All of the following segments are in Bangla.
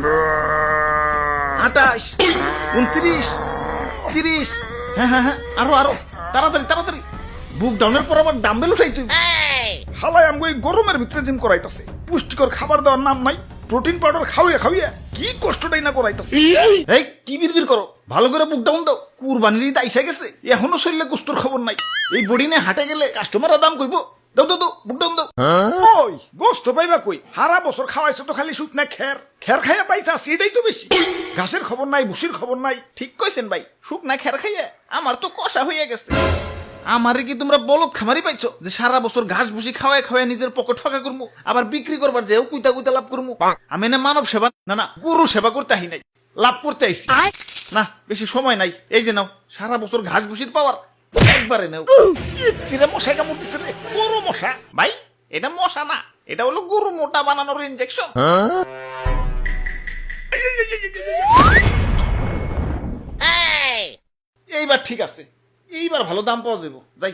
28, 29, 30। হ্যাঁ, আরো তাড়াতাড়ি তাড়াতাড়ি। বুক ডাউনের পর আবার ডাম্বেল উঠাই তুই। হালাই আমগো এই গরমের ভিতরে জিম করাইতাছে, পুষ্টিকর খাবার দেওয়ার নাম নাই, প্রোটিন পাউডার খাওয়া কি কষ্টটাই না করাইতাছে। এই কি বিড়বিড় করো, ভালো করে বুক ডাউন দাও। কুরবানির ঈদ আইসা গেছে, এখনো শরীরে কুস্তর খবর নাই। এই বডি নিয়ে হাটে গেলে কাস্টমাররা দাম কইবো। দাও বুক ডাউন দাও। ওই গোস্ত পাইবা কই? হারা বছর খাওয়াইছো তো খালি শুকনা খের খাইয়া পাইছা, সেটাই তো বেশি। ঘাসের খবর নাই, ভুসির খবর নাই। ঠিক কইছেন ভাই, শুকনা খের খাইয়া আমার তো কষা হইয়া গেছে। আমারে কি তোমরা বলদ খামারি পাইছো যে সারা বছর ঘাস ভুসি খাওয়ায় নিজের পকেট ফাঁকা করবো, আবার বিক্রি করবার যেও কুইতা লাভ করবো? আমি না মানব সেবা না গরু সেবা করতে আহি নাই, লাভ করতে আইছি। না বেশি সময় নাই, এই যে নাও সারা বছর ঘাস ভুসির পাওয়ার একবারে নাও। চিরে মশাই কামড়তেছে রে, বড় মশা। ভাই এটা মশা না, এটা হলো গরু মোটা বানানোর ইনজেকশন। এইবার ঠিক আছে, এইবার ভালো দাম পাওয়া যাবো। যাই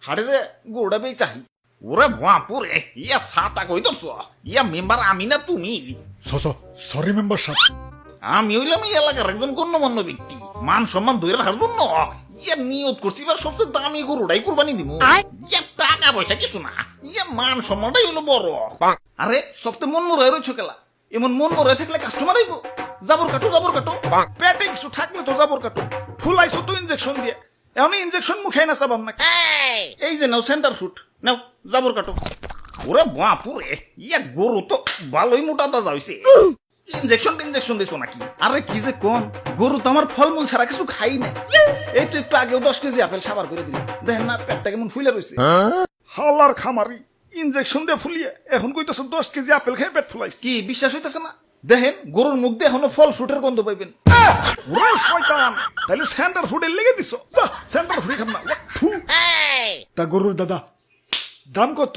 হাটে যে গরুটা বেই চাহি। ওরে বাপুরে, ইয়া সাতা কই তো ইয়া মেম্বার আমি না তুমি? সরি মেম্বার সাহেব। আমি হইলাম এই এলাকার একজন গণ্যমান্য ব্যক্তি, মান সম্মান ধরে রাখার জন্য ইয়া নিয়ত করছি এবার সবচেয়ে দামি গরুটাই কুরবানি দিব। ইয়া টাকা পয়সা কিছু না, ইয়া মান সম্মানটাই হলো বড়। আরে সবচেয়ে মন মরে রয়েছ খেলা, এমন মন মরে থাকলে কাস্টমার আইব। জাবর কাটো পেটে কিছু থাকলে তো জাবর কাটো। ফুলাইছো তো ইনজেকশন দিয়ে, এখন ইনজেকশন মুখে না চাবাম না। এই যে নাও সেন্টার ফুট, নাও জাবর কাটো। ওরে বাপুরে, ইয়া গরু তো ভালোই মোটা তাজা হইছে। ইনজেকশন দিছো নাকি? আরে কি যে কোন, গরু তো আমার ফলমূল ছাড়া কিছু খাই না। এই তো একটু আগেও 10 কেজি আপেল সাবার করে দিল, দেখেন না পেটটা কেমন ফুলে রয়েছে। হালার খামারি, ইনজেকশন দিয়ে ফুলিয়ে এখন কইতাছো 10 কেজি আপেল খেয়ে পেট ফুলাইছে। কি বিশ্বাস হইতেছে না? দেখেন গরুর মুখ দিয়ে এখনো ফল ফ্রুটের গন্ধ পাইবেন। ওরে শয়তান, তাইলে সেন্টার ফুডে লেগে দিছো। যা সেন্টার ফুডে খাম না। থু। তা গরুর দাদা দাম কত?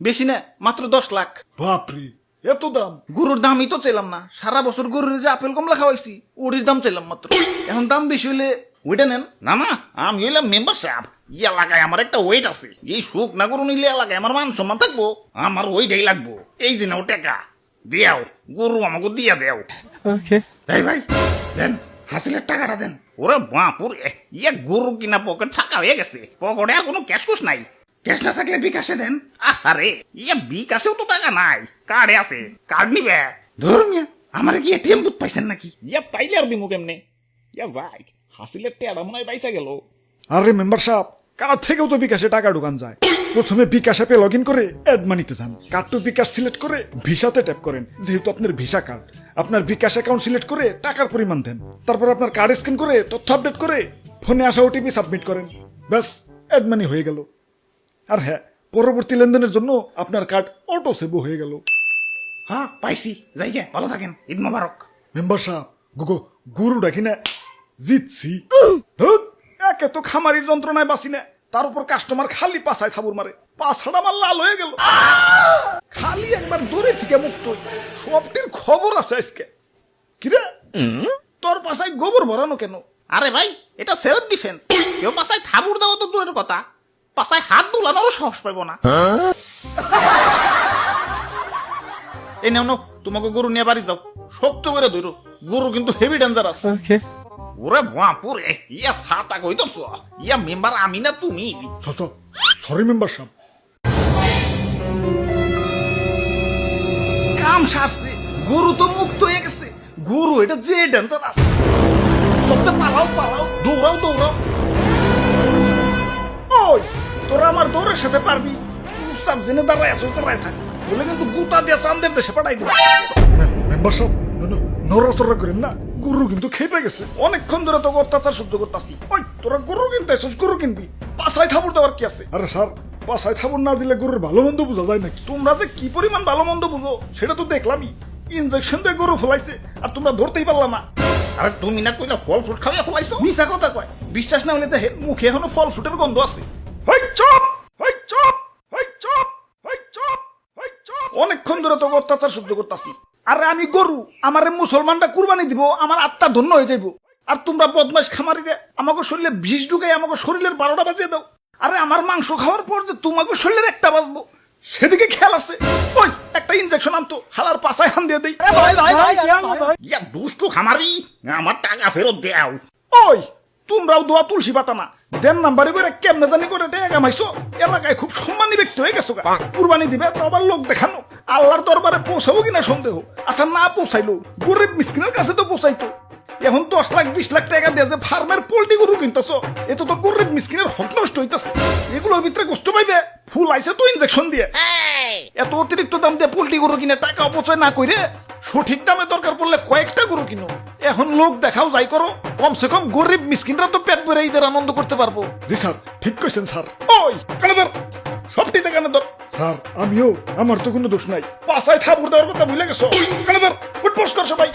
বেশি না, মাত্র 10 লাখ। বাপরে, এত দাম? গরুর দামই তো চাইলাম না, সারা বছর গরুর যে আপেল কমলা খাওয়াইছি ওটির দাম চাইলাম মাত্র। এখন দাম বেশি হইলে ওইটা নেন। না আমি হইলাম মেম্বার সাহেব, এই এলাকায় আমার একটা ওয়েট আছে। এই সুখ না গরু নিলে এলাকায় আমার মান সম্মান থাকবো, আমার ওইটাই লাগবো। এই যে নাও টাকা দিয়াও, গরু আমাকে দিয়া দেও। এই ভাই দেন, হাসিলের টাকাটা দেন। ওরে বাপুরে, ইয়া গরু কিনা পকেট ফাঁকা হয়ে গেছে, পকেটে আর কোনো ক্যাশ কুশ নাই। ক্যাশ না থাকলে বিকাশে দেন। আরে ইয়া বিকাশেও তো টাকা নাই, কার্ডে আছে, কার্ড নিবে। ধরুন আমার কি এটিএম বুথ পাইছেন নাকি? ইয়া পাইলে আর দিমু কেমনে? ইয়া ভাই হাসিলের টেড়া মনে হয় পাইসা গেল। আরে মেম্বার সাহেব, কার্ড থেকেও তো বিকাশে টাকা ঢুকান যায়। প্রথমে বিকাশ অ্যাপে লগ ইন করে অ্যাড মানিতে যান, কার্ড টু বিকাশ সিলেক্ট করে ভিসাতে ট্যাপ করেন। যেহেতু আপনার ভিসা কার্ড, আপনার বিকাশ অ্যাকাউন্ট সিলেক্ট করে টাকার পরিমাণ দেন। তারপর আপনার কার্ড স্ক্যান করে তথ্য আপডেট করে ফোনে আসা ওটিপি সাবমিট করেন। ব্যাস, অ্যাড মানি হয়ে গেল। আর হ্যাঁ, পরবর্তী লেনদেনের জন্য আপনার কার্ড অটো সেভ হয়ে গেল। হ্যাঁ পাইছি, যাই গে, ভালো থাকেন, ঈদ মোবারক। মেম্বার সাহেব, গরু ডাকি না জিতছি। ধুত, একে তো খামারির যন্ত্রণায় বাঁচি না, তার উপর কাস্টমার খালি পাছায় থাবুর মারে। পাছাটা আমার লাল হয়ে গেল। খালি একবার দূরে থেকে মুক্ত হই, সবটির খবর আছে আজকে। কিরে তোর পাছায় গোবর ভরানো কেন? আরে ভাই এটা সেলফ ডিফেন্স। কেউ পাশায় থাবুর দেওয়া তো দূরের কথা, পাশায় হাত দুলানোরও সাহস পাইব না। এই নাও তোমাকে গরু নিয়ে বাড়ি যাও, শক্ত করে ধরো, গরু কিন্তু হেভি ডেঞ্জারাস। ওরে বাপুরে, ইয়া সাতা কই তো ইয়া মেম্বার আমি না তুমি? সরি মেম্বার সাহেব। কাম সারছে, গরু তো মুক্ত হয়ে গেছে। গরু এটা যে ডেঞ্জারাস, সবটা পালাও, দৌড়াও। ওই তোরা আমার দৌড়ের সাথে পারবি? চুপচাপ জেনে দাঁড়ায় থাক, বলে কিন্তু গুতা দিয়ে চান্দের দেশে পাঠাই দিবি। মেম্বার সাহেব নড়াচড়া করেন না, গরু কিন্তু খেপে গেছে। অনেকক্ষণ ধরে তোকে অত্যাচার সহ্য করতেছি। ওই তোরা গরু কিনতেছিস, গরু কিনবি, পাছায় থাবুর দেওয়ার কি আছে? আরে স্যার, পাছায় থাবুর না দিলে গরুর ভালো মন্দ বোঝা যায় নাকি? তোমরা যে কি পরিমাণ ভালো মন্দ বুঝো সেটা তো দেখলামই। ইনজেকশন দিয়ে গরু ফলাইছে আর তোমরা ধরতেই পারলা না। আরে তুমি না কইলা ফল ফ্রুট খাওয়া ফলাইছো? মিছা কথা কয়, বিশ্বাস না হলে দেখে মুখে এখনো ফল ফ্রুটের গন্ধ আছে। হই চুপ। অনেকক্ষণ ধরে তোকে অত্যাচার সহ্য করতেছি। আরে আমি গরু, আমারে মুসলমানটা কুরবানি দিব, আমার আত্মা ধন্য হয়ে যাইব। আর তোমরা বদমাশ খামারিরা আমাকে শরীরে বিষ ঢুকাই আমাকে শরীরের 12টা বাজিয়ে দাও। আরে আমার মাংস খাওয়ার পর যে তোমাকে শরীরের একটা বাজবো সেদিকে খেয়াল আছে। ওই একটা ইনজেকশন আনতো, হালার পাছায় হান দিয়ে দেই। ইয়া দুষ্টু খামারি, আমার টাকা ফেরত দেও। ওই তোমরাও দোয়া তুলসী পাতা না, দেন নাম্বারে করে কেমনে জানি করে টাকা কামাইছো। এলাকায় খুব সম্মানী ব্যক্তি হয়ে গেছো গা। কুরবানি দিবে তো আবার লোক দেখানো, আল্লাহর দরবারে পৌঁছাবো কিনা সন্দেহ। আচ্ছা না পৌঁছাইলো, গরিব মিসকিনের কাছে তো পৌঁছাইতো। এখন 10 লাখ 20 লাখ টাকা দিয়ে যে ফার্মের পোল্ট্রি গরু কিনতেছ, এত তো গরিব মিসকিনের হক নষ্ট হইতেছে। এগুলোর ভিতরে কষ্ট পাইবে, ফুল আইছে তো ইনজেকশন দিয়ে। এত অতিরিক্ত দাম দিয়ে পোল্ট্রি গরু কিনে টাকা অপচয় না করে সঠিক দামে দরকার পড়লে কয়েকটা গরু কিনো। এখন লোক দেখাও যাই করো, কমসে কম গরিব মিসকিনরা তো পেট ভরে ঈদের আনন্দ করতে পারবো। জি স্যার, ঠিক কইছেন স্যার। ওই কানে ধর, সবটিতে কানে ধর। স্যার আমিও, আমার তো কোনো দোষ নাই। পাছায় থাপুর দেওয়ার কথা ভুলে গেছো। কানে ধর, উঠবোস কর সবাই।